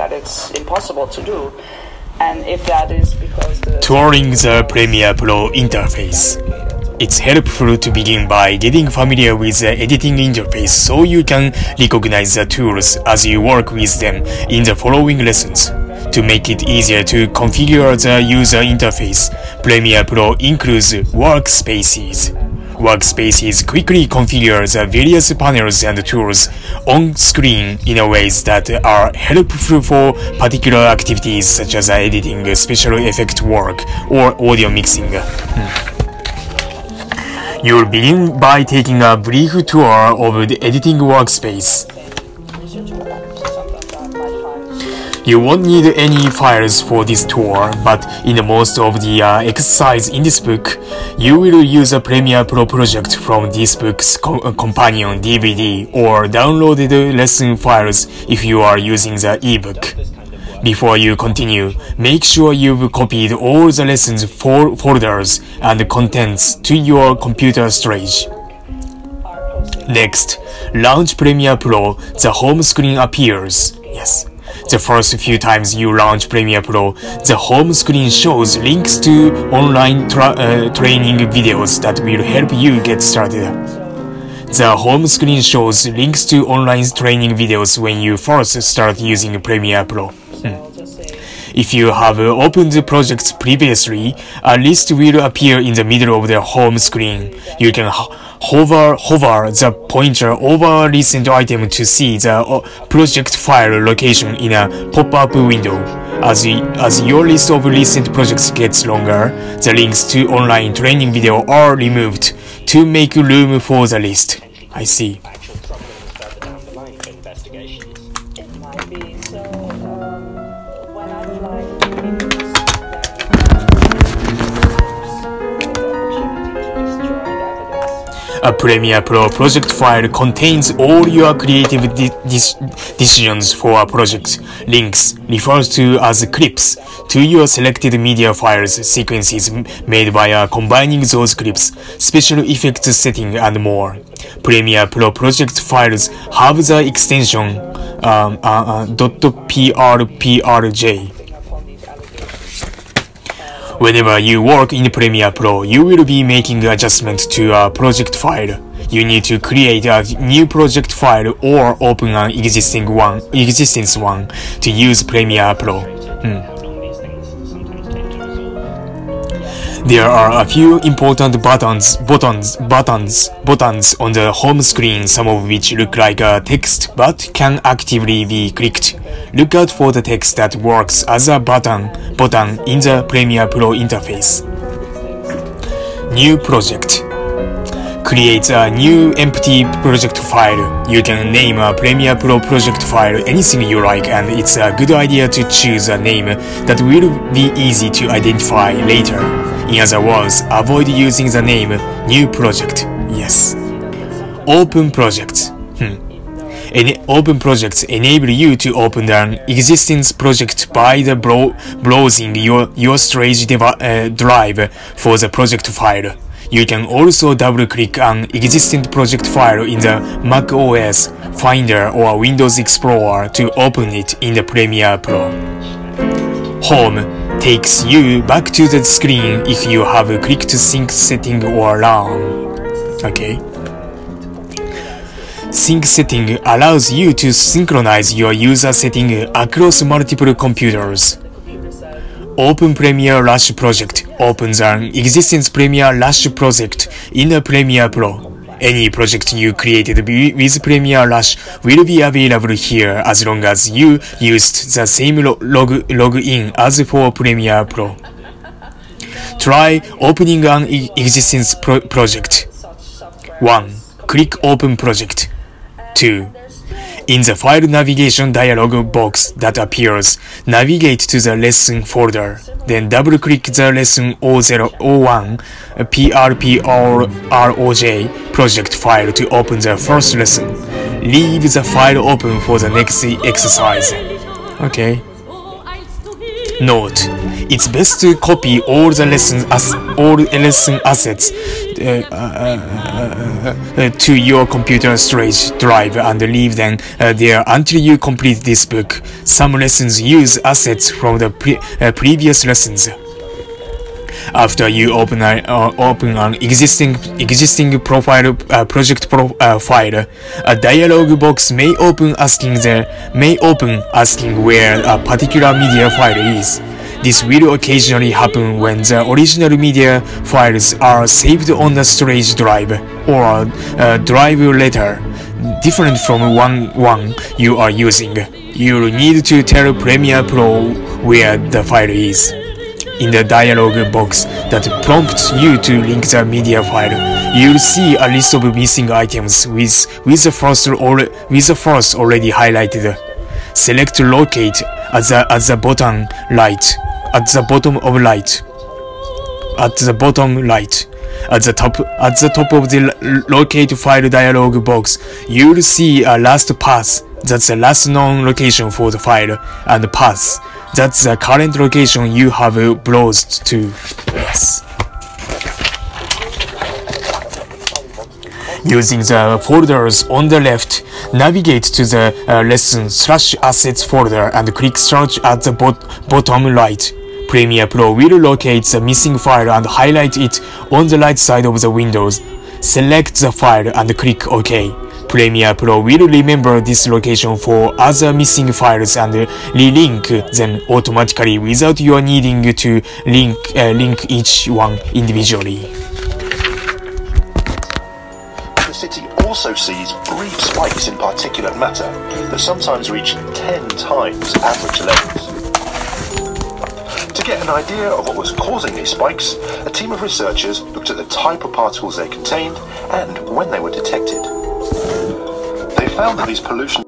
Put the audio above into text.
that it's impossible to do. And if that is because touring the Premiere Pro interface. It's helpful to begin by getting familiar with the editing interface so you can recognize the tools as you work with them in the following lessons. To make it easier to configure the user interface, Premiere Pro includes workspaces. Workspaces quickly configure the various panels and tools on screen in ways that are helpful for particular activities such as editing, special effect work, or audio mixing. You'll begin by taking a brief tour of the editing workspace. You won't need any files for this tour, but in most of the exercise in this book, you will use a Premiere Pro project from this book's companion DVD or downloaded lesson files if you are using the ebook. Before you continue, make sure you've copied all the lessons folders and contents to your computer storage. Next, launch Premiere Pro. The home screen appears. Yes. The first few times you launch Premiere Pro, the home screen shows links to online training videos that will help you get started. The home screen shows links to online training videos when you first start using Premiere Pro. If you have opened projects previously, a list will appear in the middle of the home screen. You can hover the pointer over a recent item to see the project file location in a pop-up window. As your list of recent projects gets longer, the links to online training video are removed to make room for the list. I see. A Premiere Pro project file contains all your creative decisions for a project. Links refers to as clips to your selected media files, sequences made by combining those clips, special effects setting, and more. Premiere Pro project files have the extension .prprj. Whenever you work in Premiere Pro, you will be making adjustments to a project file. You need to create a new project file or open an existing one to use Premiere Pro. There are a few important buttons on the home screen, some of which look like text but can actively be clicked. Look out for the text that works as a button in the Premiere Pro interface. New project. Create a new empty project file. You can name a Premiere Pro project file anything you like, and it's a good idea to choose a name that will be easy to identify later. In other words, avoid using the name New Project. Yes. Open Project. Open projects enable you to open an existing project by browsing your storage drive for the project file. You can also double-click an existing project file in the macOS Finder or Windows Explorer to open it in the Premiere Pro. Home takes you back to the screen if you have clicked Sync Setting or Run. Okay. Sync Setting allows you to synchronize your user setting across multiple computers. Open Premiere Rush project opens an existing Premiere Rush project in a Premiere Pro. Any project you created with Premiere Rush will be available here as long as you used the same login as for Premiere Pro. Try opening an existing project. 1. Click Open Project. 2. In the file navigation dialog box that appears, navigate to the lesson folder. Then double-click the lesson 001 PRPROJ project file to open the first lesson. Leave the file open for the next exercise. Okay. Note: It's best to copy all lesson assets to your computer storage drive and leave them there until you complete this book. Some lessons use assets from the previous lessons. After you open an existing profile project file, a dialog box may open asking where a particular media file is. This will occasionally happen when the original media files are saved on the storage drive or a drive letter different from one you are using. You'll need to tell Premiere Pro where the file is. In the dialog box that prompts you to link the media file, you'll see a list of missing items with the first already highlighted. Select Locate at the bottom right. At the top of the Locate File dialog box, you'll see a last path. That's the last known location for the file, and path. That's the current location you have browsed to. Yes. Using the folders on the left, navigate to the lesson/assets folder and click Search at the bottom right. Premiere Pro will locate the missing file and highlight it on the right side of the windows. Select the file and click OK. Premiere Pro will remember this location for other missing files and re-link them automatically without you needing to link each one individually. The city also sees brief spikes in particulate matter that sometimes reach 10 times average levels. To get an idea of what was causing these spikes, a team of researchers looked at the type of particles they contained and when they were detected. They found that these pollution